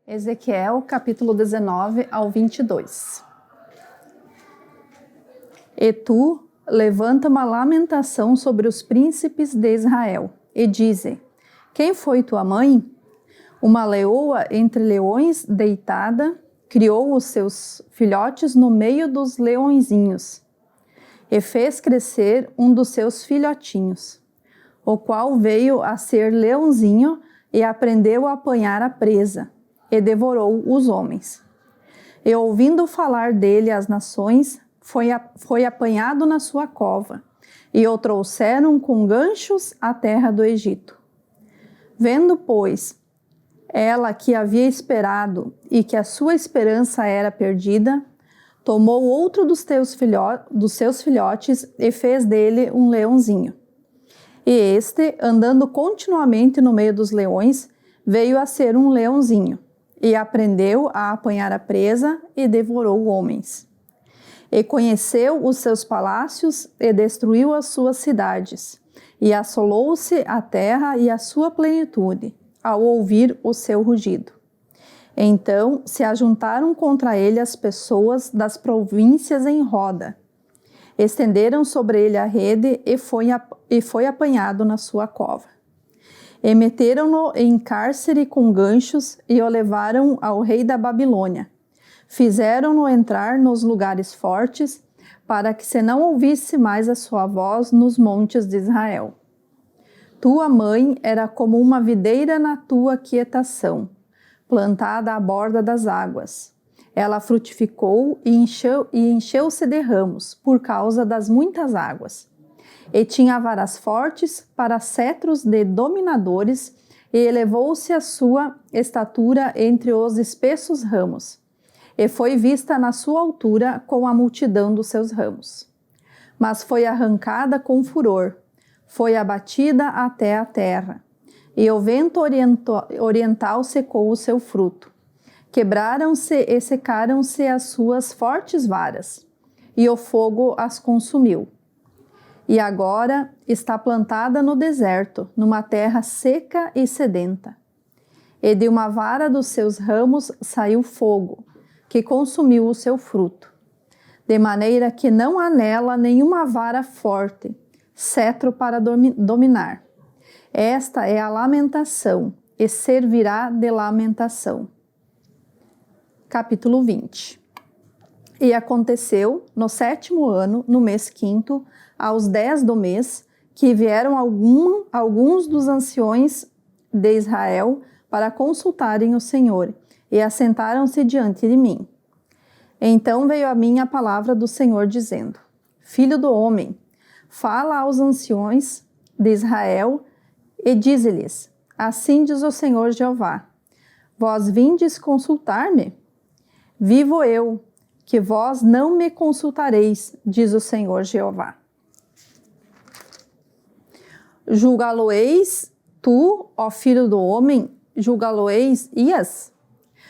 Ezequiel, capítulo 19 ao 22. E tu, levanta uma lamentação sobre os príncipes de Israel, e dize: quem foi tua mãe? Uma leoa entre leões deitada, criou os seus filhotes no meio dos leõezinhos, e fez crescer um dos seus filhotinhos, o qual veio a ser leãozinho e aprendeu a apanhar a presa, e devorou os homens. E ouvindo falar dele as nações, foi apanhado na sua cova, e o trouxeram com ganchos à terra do Egito. Vendo, pois, ela que havia esperado e que a sua esperança era perdida, tomou outro dos seus filhotes e fez dele um leãozinho. E este, andando continuamente no meio dos leões, veio a ser um leãozinho, e aprendeu a apanhar a presa e devorou homens. E conheceu os seus palácios e destruiu as suas cidades, e assolou-se a terra e a sua plenitude, ao ouvir o seu rugido. Então se ajuntaram contra ele as pessoas das províncias em roda, estenderam sobre ele a rede e foi apanhado na sua cova. E meteram-no em cárcere com ganchos e o levaram ao rei da Babilônia. Fizeram-no entrar nos lugares fortes, para que se não ouvisse mais a sua voz nos montes de Israel. Tua mãe era como uma videira na tua quietação, plantada à borda das águas. Ela frutificou e encheu-se de ramos, por causa das muitas águas. E tinha varas fortes para cetros de dominadores, e elevou-se a sua estatura entre os espessos ramos, e foi vista na sua altura com a multidão dos seus ramos. Mas foi arrancada com furor, foi abatida até a terra, e o vento oriental secou o seu fruto. Quebraram-se e secaram-se as suas fortes varas, e o fogo as consumiu. E agora está plantada no deserto, numa terra seca e sedenta. E de uma vara dos seus ramos saiu fogo, que consumiu o seu fruto. De maneira que não há nela nenhuma vara forte, cetro para dominar. Esta é a lamentação, e servirá de lamentação. Capítulo 20. E aconteceu, no 7º ano, no mês 5º, aos 10 do mês, que vieram alguns dos anciões de Israel para consultarem o Senhor, e assentaram-se diante de mim. Então veio a mim a palavra do Senhor, dizendo: Filho do homem, fala aos anciões de Israel e dize-lhes: assim diz o Senhor Jeová: vós vindes consultar-me? Vivo eu, que vós não me consultareis, diz o Senhor Jeová. Julgá-lo-eis tu, ó filho do homem, julgá-lo-eis Ias?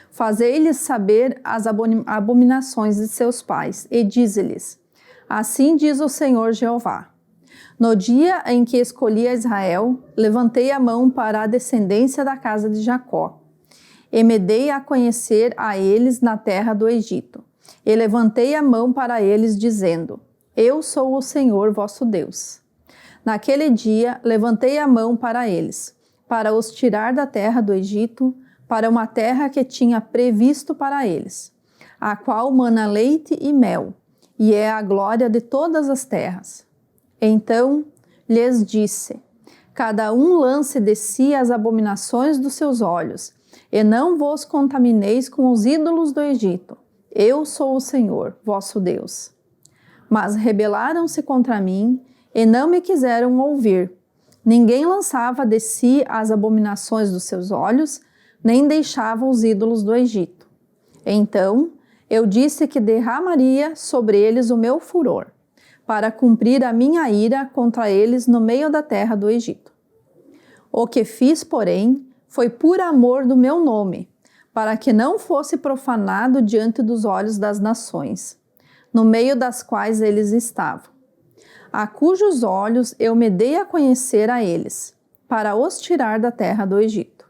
Fazei-lhes saber as abominações de seus pais, e dize-lhes: assim diz o Senhor Jeová: no dia em que escolhi a Israel, levantei a mão para a descendência da casa de Jacó, e me dei a conhecer a eles na terra do Egito, e levantei a mão para eles, dizendo: eu sou o Senhor vosso Deus. Naquele dia levantei a mão para eles, para os tirar da terra do Egito, para uma terra que tinha previsto para eles, a qual mana leite e mel, e é a glória de todas as terras. Então lhes disse: cada um lance de si as abominações dos seus olhos, e não vos contamineis com os ídolos do Egito. Eu sou o Senhor, vosso Deus. Mas rebelaram-se contra mim, e não me quiseram ouvir. Ninguém lançava de si as abominações dos seus olhos, nem deixava os ídolos do Egito. Então eu disse que derramaria sobre eles o meu furor, para cumprir a minha ira contra eles no meio da terra do Egito. O que fiz, porém, foi por amor do meu nome, para que não fosse profanado diante dos olhos das nações, no meio das quais eles estavam, a cujos olhos eu me dei a conhecer a eles, para os tirar da terra do Egito.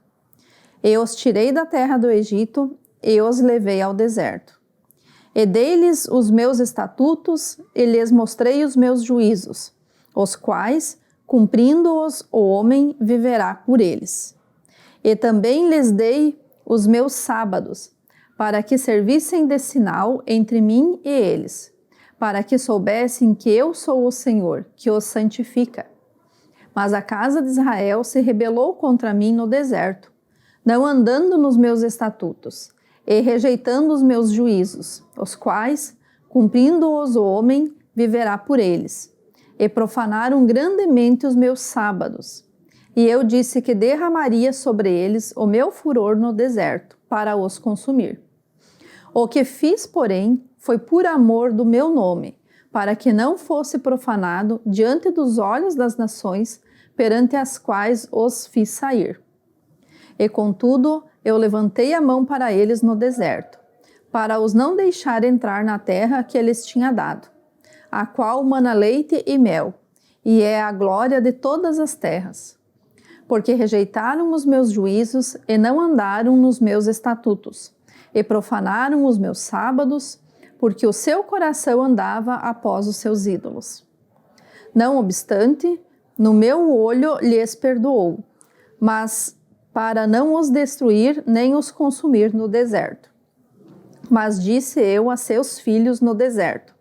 E os tirei da terra do Egito, e os levei ao deserto. E dei-lhes os meus estatutos, e lhes mostrei os meus juízos, os quais, cumprindo-os, o homem viverá por eles. E também lhes dei os meus sábados, para que servissem de sinal entre mim e eles, para que soubessem que eu sou o Senhor, que os santifica. Mas a casa de Israel se rebelou contra mim no deserto, não andando nos meus estatutos, e rejeitando os meus juízos, os quais, cumprindo-os o homem, viverá por eles. E profanaram grandemente os meus sábados. E eu disse que derramaria sobre eles o meu furor no deserto, para os consumir. O que fiz, porém, foi por amor do meu nome, para que não fosse profanado diante dos olhos das nações, perante as quais os fiz sair. E contudo, eu levantei a mão para eles no deserto, para os não deixar entrar na terra que eles tinha dado, a qual mana leite e mel, e é a glória de todas as terras. Porque rejeitaram os meus juízos e não andaram nos meus estatutos, e profanaram os meus sábados, porque o seu coração andava após os seus ídolos. Não obstante, no meu olho lhes perdoou, mas para não os destruir nem os consumir no deserto. Mas disse eu a seus filhos no deserto: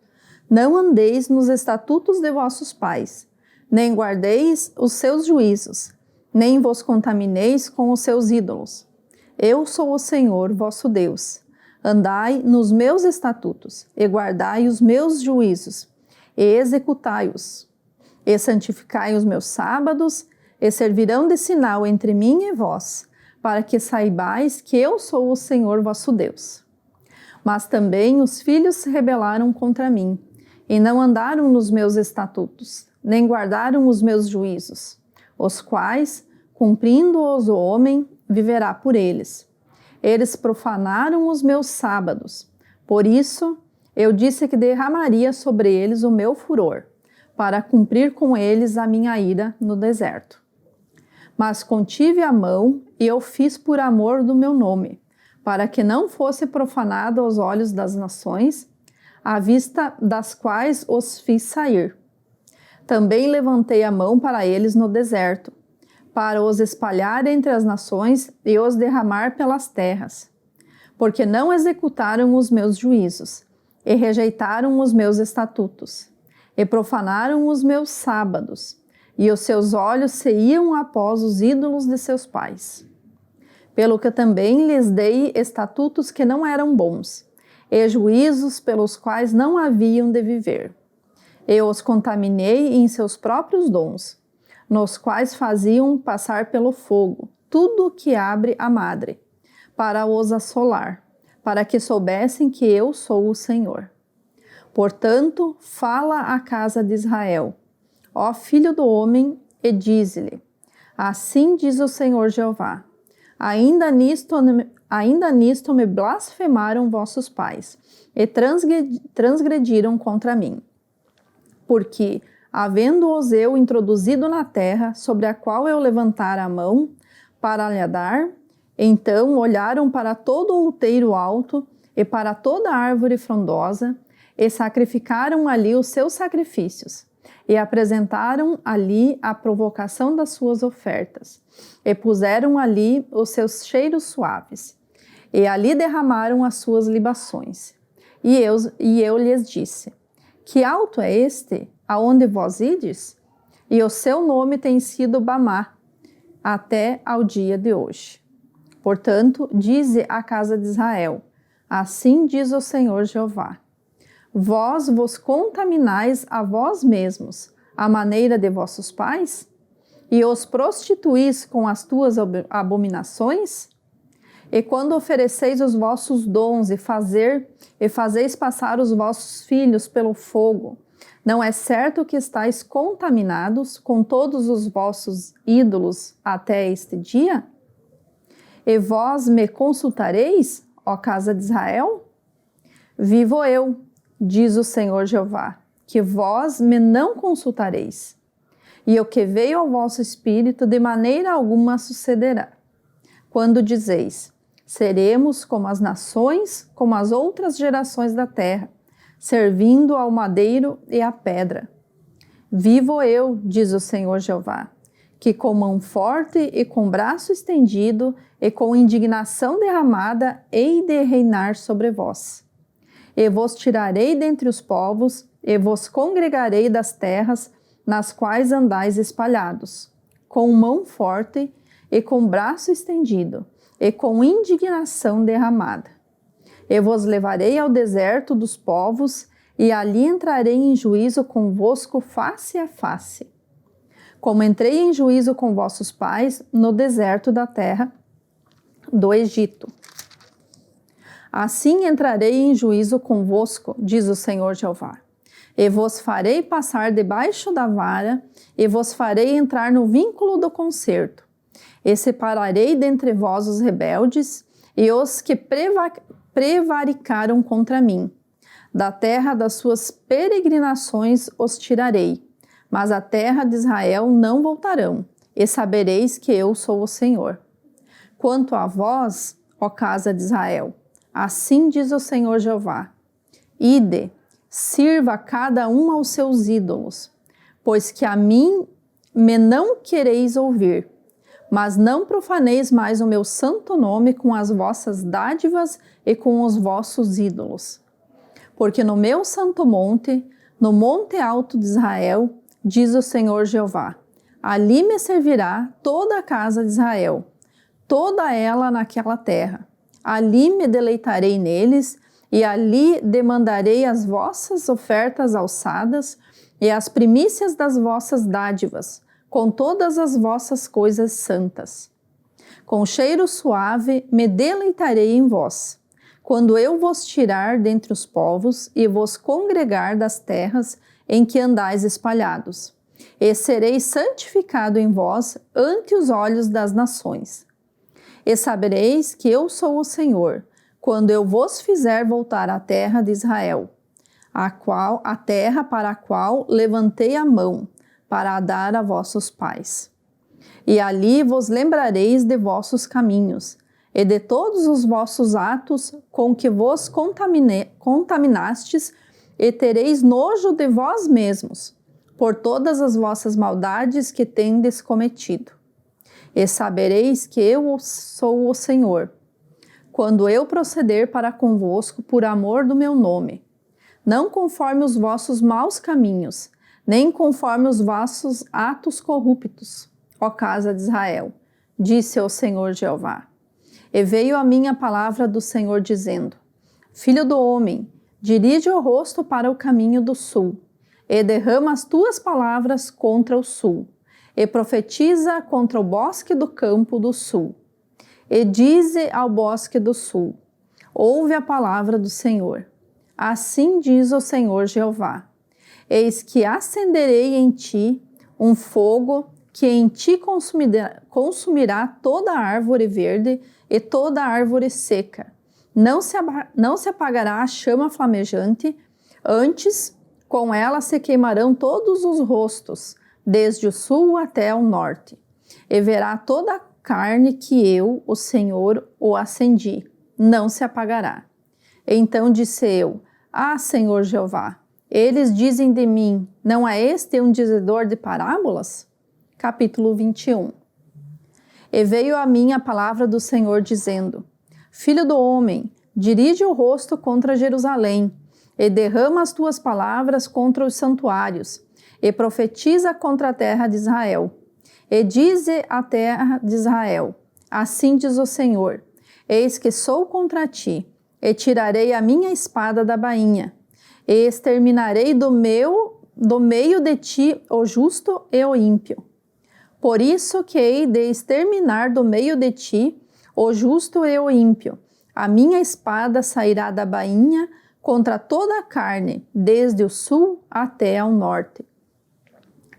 não andeis nos estatutos de vossos pais, nem guardeis os seus juízos, nem vos contamineis com os seus ídolos. Eu sou o Senhor, vosso Deus. Andai nos meus estatutos, e guardai os meus juízos, e executai-os. E santificai os meus sábados, e servirão de sinal entre mim e vós, para que saibais que eu sou o Senhor vosso Deus. Mas também os filhos se rebelaram contra mim, e não andaram nos meus estatutos, nem guardaram os meus juízos, os quais, cumprindo-os o homem, viverá por eles. Eles profanaram os meus sábados. Por isso, eu disse que derramaria sobre eles o meu furor, para cumprir com eles a minha ira no deserto. Mas contive a mão e eu fiz por amor do meu nome, para que não fosse profanado aos olhos das nações, à vista das quais os fiz sair. Também levantei a mão para eles no deserto, para os espalhar entre as nações e os derramar pelas terras, porque não executaram os meus juízos, e rejeitaram os meus estatutos, e profanaram os meus sábados, e os seus olhos se iam após os ídolos de seus pais. Pelo que também lhes dei estatutos que não eram bons, e juízos pelos quais não haviam de viver. Eu os contaminei em seus próprios dons, nos quais faziam passar pelo fogo tudo o que abre a madre, para os assolar, para que soubessem que eu sou o Senhor. Portanto, fala à casa de Israel: ó filho do homem, e dize-lhe: assim diz o Senhor Jeová: ainda nisto me blasfemaram vossos pais, e transgrediram contra mim. Porque, havendo-os eu introduzido na terra, sobre a qual eu levantara a mão, para lhe dar, então olharam para todo o outeiro alto, e para toda a árvore frondosa, e sacrificaram ali os seus sacrifícios, e apresentaram ali a provocação das suas ofertas, e puseram ali os seus cheiros suaves, e ali derramaram as suas libações. E eu lhes disse: que alto é este, aonde vós ides? E o seu nome tem sido Bamá, até ao dia de hoje. Portanto, dize à casa de Israel: assim diz o Senhor Jeová: vós vos contaminais a vós mesmos, à maneira de vossos pais? E os prostituís com as tuas abominações? E quando ofereceis os vossos dons e fazeis passar os vossos filhos pelo fogo, não é certo que estáis contaminados com todos os vossos ídolos até este dia? E vós me consultareis, ó casa de Israel? Vivo eu, diz o Senhor Jeová, que vós me não consultareis. E o que veio ao vosso espírito de maneira alguma sucederá. quando dizeis: seremos como as nações, como as outras gerações da terra, servindo ao madeiro e à pedra. Vivo eu, diz o Senhor Jeová, que com mão forte e com braço estendido e com indignação derramada hei de reinar sobre vós. E vos tirarei dentre os povos, e vos congregarei das terras nas quais andais espalhados, com mão forte e com braço estendido, e com indignação derramada. E vos levarei ao deserto dos povos, e ali entrarei em juízo convosco face a face. Como entrei em juízo com vossos pais no deserto da terra do Egito. Assim entrarei em juízo convosco, diz o Senhor Jeová. E vos farei passar debaixo da vara, e vos farei entrar no vínculo do concerto. E separarei dentre vós os rebeldes, e os que prevaricaram contra mim. Da terra das suas peregrinações os tirarei, mas a terra de Israel não voltarão, e sabereis que eu sou o Senhor. Quanto a vós, ó casa de Israel, assim diz o Senhor Jeová: ide, sirva cada um aos seus ídolos, pois que a mim me não quereis ouvir, mas não profaneis mais o meu santo nome com as vossas dádivas e com os vossos ídolos. Porque no meu santo monte, no monte alto de Israel, diz o Senhor Jeová, ali me servirá toda a casa de Israel, toda ela naquela terra. Ali me deleitarei neles, e ali demandarei as vossas ofertas alçadas e as primícias das vossas dádivas, com todas as vossas coisas santas. Com cheiro suave me deleitarei em vós, quando eu vos tirar dentre os povos e vos congregar das terras em que andais espalhados, e serei santificado em vós ante os olhos das nações. E sabereis que eu sou o Senhor, quando eu vos fizer voltar à terra de Israel, a terra para a qual levantei a mão, para a dar a vossos pais. E ali vos lembrareis de vossos caminhos, e de todos os vossos atos com que vos contaminastes, e tereis nojo de vós mesmos, por todas as vossas maldades que tendes cometido. E sabereis que eu sou o Senhor, quando eu proceder para convosco por amor do meu nome, não conforme os vossos maus caminhos, nem conforme os vossos atos corruptos, ó casa de Israel, disse o Senhor Jeová. E veio a mim a palavra do Senhor dizendo: Filho do homem, dirige o rosto para o caminho do sul, e derrama as tuas palavras contra o sul, e profetiza contra o bosque do campo do sul. E dize ao bosque do sul: ouve a palavra do Senhor. Assim diz o Senhor Jeová: eis que acenderei em ti um fogo que em ti consumirá toda a árvore verde e toda a árvore seca. Não se apagará a chama flamejante, antes com ela se queimarão todos os rostos, desde o sul até o norte. E verá toda a carne que eu, o Senhor, o acendi, não se apagará. Então disse eu: Ah, Senhor Jeová, eles dizem de mim, não é este um dizedor de parábolas? Capítulo 21. E veio a mim a palavra do Senhor dizendo: Filho do homem, dirige o rosto contra Jerusalém, e derrama as tuas palavras contra os santuários, e profetiza contra a terra de Israel. E dize à terra de Israel: assim diz o Senhor: eis que sou contra ti, e tirarei a minha espada da bainha, e exterminarei do meio de ti o justo e o ímpio. Por isso que hei de exterminar do meio de ti o justo e o ímpio. A minha espada sairá da bainha contra toda a carne, desde o sul até ao norte.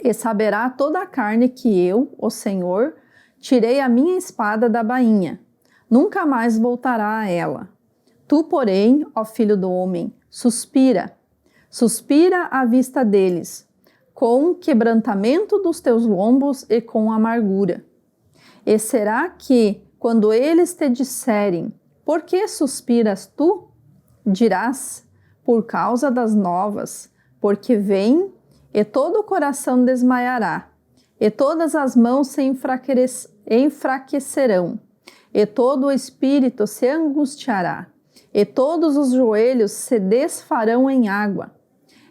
E saberá toda a carne que eu, o Senhor, tirei a minha espada da bainha. Nunca mais voltará a ela. Tu, porém, ó filho do homem, suspira à vista deles, com quebrantamento dos teus lombos e com amargura. E será que, quando eles te disserem: por que suspiras tu? Dirás: por causa das novas, porque vem, e todo o coração desmaiará, e todas as mãos se enfraquecerão, e todo o espírito se angustiará, e todos os joelhos se desfarão em água.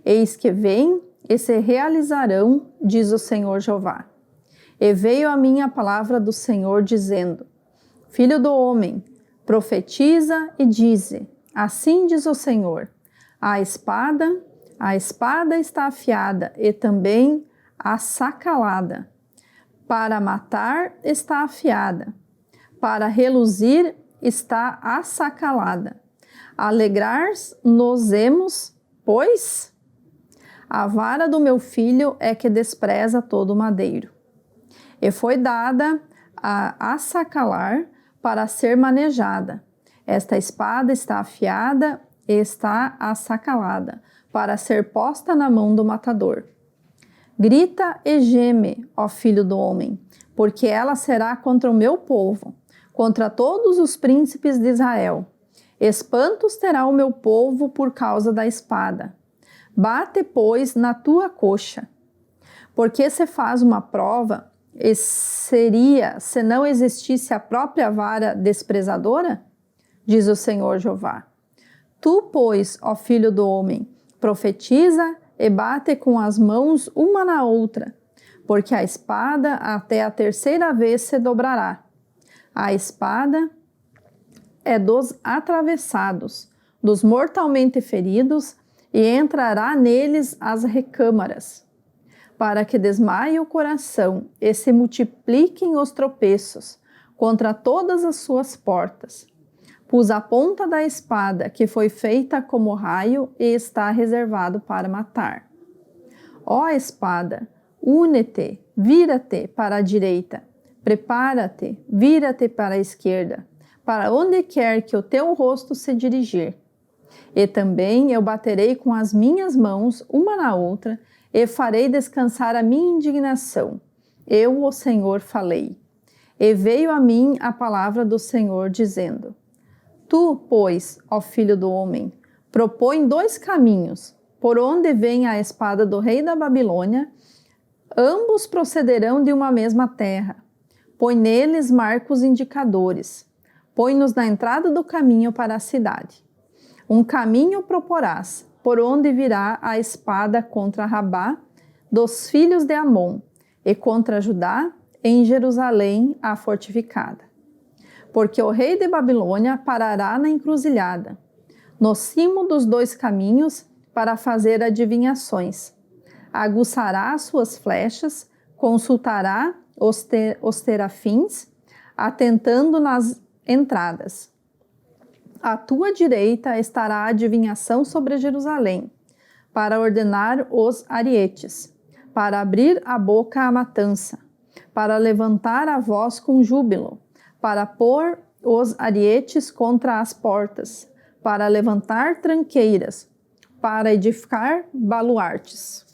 Eis que vem e se realizarão, diz o Senhor Jeová. E veio a mim a palavra do Senhor, dizendo: Filho do homem, profetiza e dize: assim diz o Senhor, a espada está afiada e também assacalada. Para matar está afiada, para reluzir está assacalada. Alegrar-nos-emos, pois? A vara do meu filho é que despreza todo madeiro. E foi dada a assacalar para ser manejada. Esta espada está afiada e está assacalada, para ser posta na mão do matador. Grita e geme, ó filho do homem, porque ela será contra o meu povo, contra todos os príncipes de Israel. Espantos terá o meu povo por causa da espada. Bate, pois, na tua coxa. Porque se faz uma prova, e seria se não existisse a própria vara desprezadora? Diz o Senhor Jeová. Tu, pois, ó filho do homem, profetiza e bate com as mãos uma na outra, porque a espada até a terceira vez se dobrará. A espada é dos atravessados, dos mortalmente feridos, e entrará neles as recâmaras, para que desmaie o coração e se multipliquem os tropeços contra todas as suas portas. Pus a ponta da espada, que foi feita como raio e está reservado para matar. Ó espada, une-te, vira-te para a direita, prepara-te, vira-te para a esquerda, para onde quer que o teu rosto se dirigir. E também eu baterei com as minhas mãos uma na outra, e farei descansar a minha indignação. Eu, o Senhor, falei. E veio a mim a palavra do Senhor, dizendo: Tu, pois, ó filho do homem, propõe 2 caminhos, por onde vem a espada do rei da Babilônia, ambos procederão de uma mesma terra. Põe neles marcos indicadores, põe-nos na entrada do caminho para a cidade. Um caminho proporás, por onde virá a espada contra Rabá, dos filhos de Amon, e contra Judá, em Jerusalém, a fortificada. Porque o rei de Babilônia parará na encruzilhada, no cimo dos 2 caminhos, para fazer adivinhações. Aguçará as suas flechas, consultará os terafins, atentando nas entradas. À tua direita estará a adivinhação sobre Jerusalém, para ordenar os arietes, para abrir a boca à matança, para levantar a voz com júbilo, para pôr os arietes contra as portas, para levantar tranqueiras, para edificar baluartes.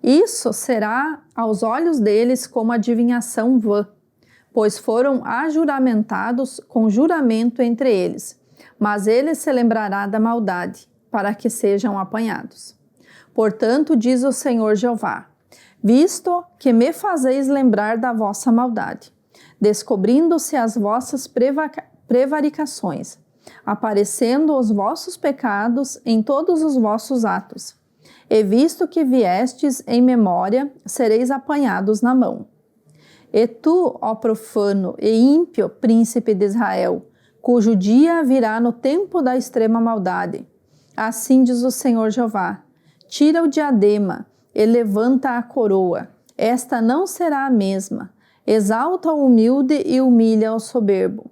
Isso será aos olhos deles como adivinhação vã, pois foram ajuramentados com juramento entre eles, mas ele se lembrará da maldade, para que sejam apanhados. Portanto, diz o Senhor Jeová: visto que me fazeis lembrar da vossa maldade, descobrindo-se as vossas prevaricações, aparecendo os vossos pecados em todos os vossos atos, e visto que viestes em memória, sereis apanhados na mão. E tu, ó profano e ímpio príncipe de Israel, cujo dia virá no tempo da extrema maldade, assim diz o Senhor Jeová: tira o diadema e levanta a coroa, esta não será a mesma, exalta o humilde e humilha o soberbo.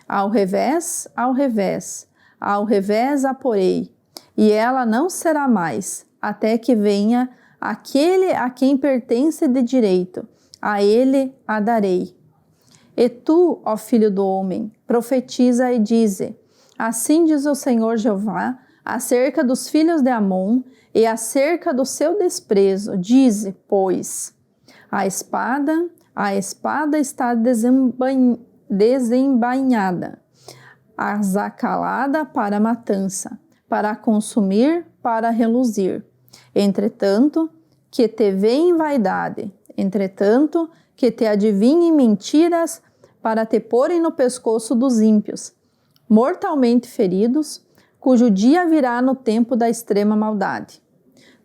Ao revés, ao revés, ao revés a porei, e ela não será mais, até que venha aquele a quem pertence de direito, a ele a darei. E tu, ó filho do homem, profetiza e dize: assim diz o Senhor Jeová, acerca dos filhos de Amon e acerca do seu desprezo, dize, pois: a espada A espada está desembainhada, azacalada para a matança, para consumir, para reluzir. Entretanto, que te veem vaidade, entretanto, que te adivinhem mentiras, para te porem no pescoço dos ímpios, mortalmente feridos, cujo dia virá no tempo da extrema maldade.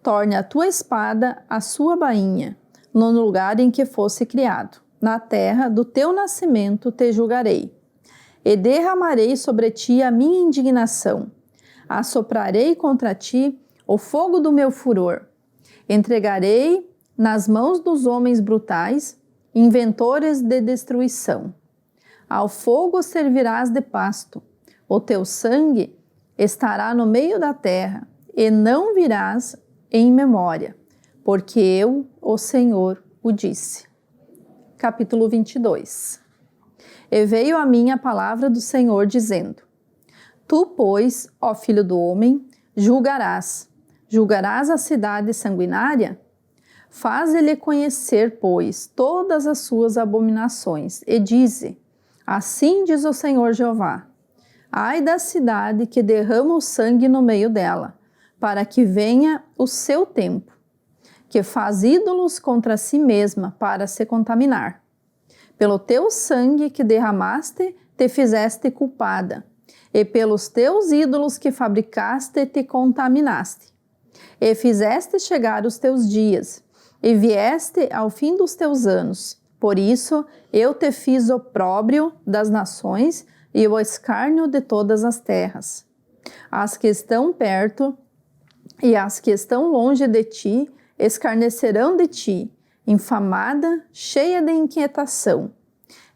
Torne a tua espada a sua bainha, no lugar em que fosse criado. Na terra do teu nascimento te julgarei. E derramarei sobre ti a minha indignação. Assoprarei contra ti o fogo do meu furor. Entregarei nas mãos dos homens brutais, inventores de destruição. Ao fogo servirás de pasto. O teu sangue estará no meio da terra, e não virás em memória, porque eu, o Senhor, o disse. Capítulo 22. E veio a mim a palavra do Senhor, dizendo: Tu, pois, ó filho do homem, julgarás a cidade sanguinária? Faze-lhe conhecer, pois, todas as suas abominações, e dize: Assim diz o Senhor Jeová: Ai da cidade que derrama o sangue no meio dela, para que venha o seu tempo, que faz ídolos contra si mesma para se contaminar. Pelo teu sangue que derramaste, te fizeste culpada, e pelos teus ídolos que fabricaste, te contaminaste. E fizeste chegar os teus dias, e vieste ao fim dos teus anos. Por isso, eu te fiz opróbrio das nações e o escárnio de todas as terras. As que estão perto e as que estão longe de ti escarnecerão de ti, infamada, cheia de inquietação.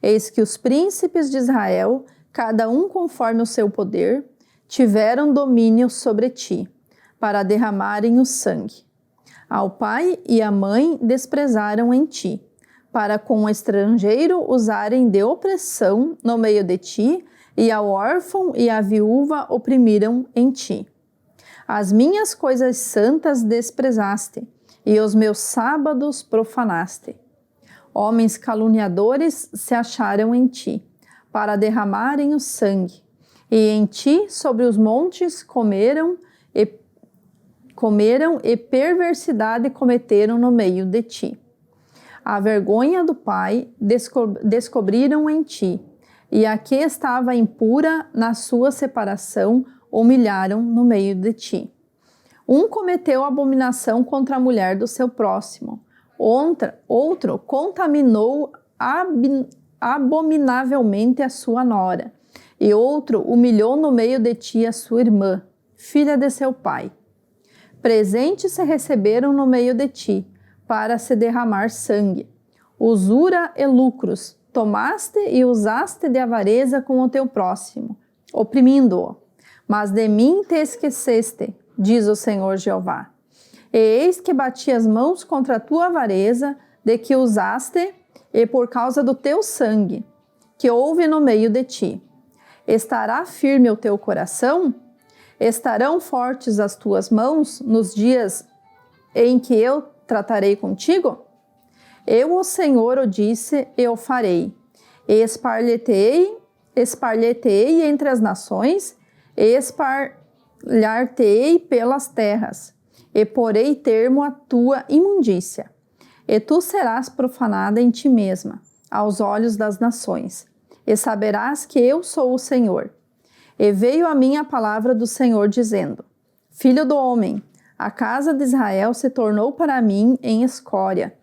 Eis que os príncipes de Israel, cada um conforme o seu poder, tiveram domínio sobre ti, para derramarem o sangue. Ao pai e à mãe desprezaram em ti, para com o estrangeiro usarem de opressão no meio de ti, e ao órfão e à viúva oprimiram em ti. As minhas coisas santas desprezaste, e os meus sábados profanaste. Homens caluniadores se acharam em ti, para derramarem o sangue, e em ti sobre os montes comeram e perversidade cometeram no meio de ti. A vergonha do pai descobriram em ti, e a que estava impura na sua separação humilharam no meio de ti. Um cometeu abominação contra a mulher do seu próximo, outro contaminou abominavelmente a sua nora, e outro humilhou no meio de ti a sua irmã, filha de seu pai. Presentes se receberam no meio de ti, para se derramar sangue. Usura e lucros tomaste e usaste de avareza com o teu próximo, oprimindo-o. Mas de mim te esqueceste, diz o Senhor Jeová. E eis que bati as mãos contra a tua avareza, de que usaste, e por causa do teu sangue, que houve no meio de ti. Estará firme o teu coração? Estarão fortes as tuas mãos nos dias em que eu tratarei contigo? Eu, o Senhor, o disse, e o farei. E espalhar-te-ei entre as nações, e espalhar-te-ei pelas terras, e porei termo à tua imundícia. E tu serás profanada em ti mesma, aos olhos das nações, e saberás que eu sou o Senhor. E veio a mim a palavra do Senhor, dizendo: Filho do homem, a casa de Israel se tornou para mim em escória.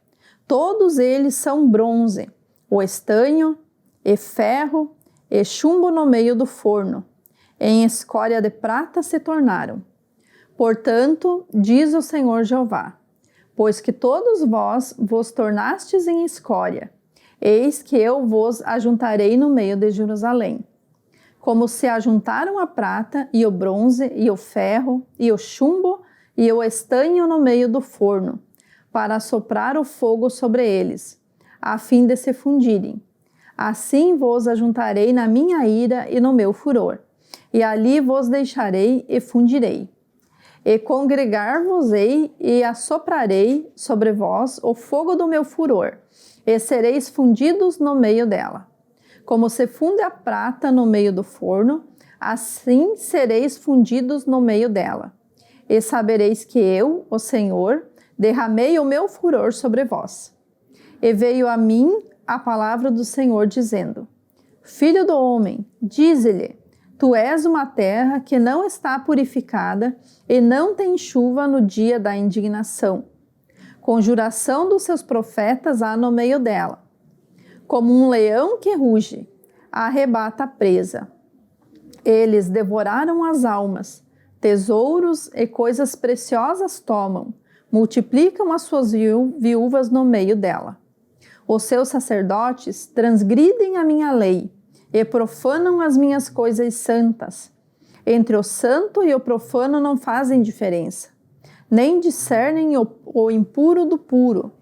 Todos eles são bronze, o estanho, e ferro, e chumbo no meio do forno. Em escória de prata se tornaram. Portanto, diz o Senhor Jeová: Pois que todos vos tornastes em escória, eis que eu vos ajuntarei no meio de Jerusalém. Como se ajuntaram a prata e o bronze e o ferro e o chumbo e o estanho no meio do forno, para soprar o fogo sobre eles, a fim de se fundirem. Assim vos ajuntarei na minha ira e no meu furor, e ali vos deixarei e fundirei. E congregar-vos-ei e assoprarei sobre vós o fogo do meu furor, e sereis fundidos no meio dela. Como se funde a prata no meio do forno, assim sereis fundidos no meio dela. E sabereis que eu, o Senhor, derramei o meu furor sobre vós. E veio a mim a palavra do Senhor, dizendo: Filho do homem, dize-lhe, tu és uma terra que não está purificada e não tem chuva no dia da indignação. Conjuração dos seus profetas há no meio dela. Como um leão que ruge, arrebata a presa. Eles devoraram as almas, tesouros e coisas preciosas tomam, multiplicam as suas viúvas no meio dela. Os seus sacerdotes transgridem a minha lei e profanam as minhas coisas santas. Entre o santo e o profano não fazem diferença, nem discernem o impuro do puro.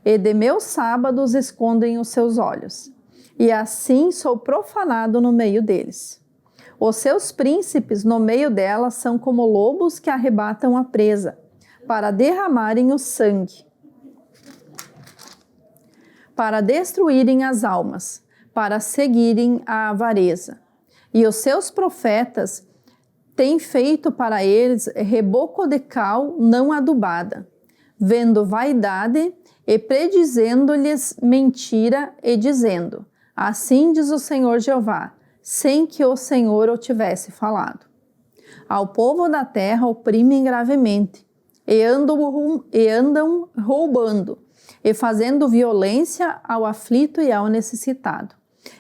E de meus sábados escondem os seus olhos. E assim sou profanado no meio deles. Os seus príncipes no meio dela são como lobos que arrebatam a presa, para derramarem o sangue, para destruírem as almas, para seguirem a avareza. E os seus profetas têm feito para eles reboco de cal não adubada, vendo vaidade e predizendo-lhes mentira e dizendo: assim diz o Senhor Jeová, sem que o Senhor o tivesse falado. Ao povo da terra oprimem gravemente, e andam roubando, e fazendo violência ao aflito e ao necessitado.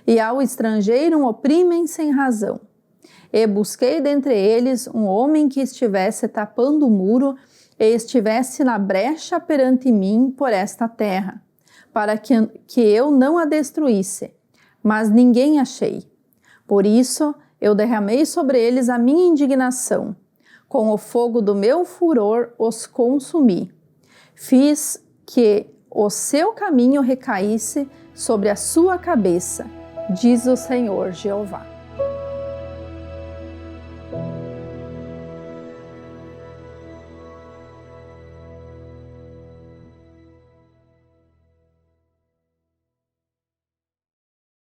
E ao estrangeiro oprimem sem razão. E busquei dentre eles um homem que estivesse tapando o muro e estivesse na brecha perante mim por esta terra, para que eu não a destruísse, mas ninguém achei. Por isso eu derramei sobre eles a minha indignação, com o fogo do meu furor os consumi. Fiz que o seu caminho recaísse sobre a sua cabeça, diz o Senhor Jeová.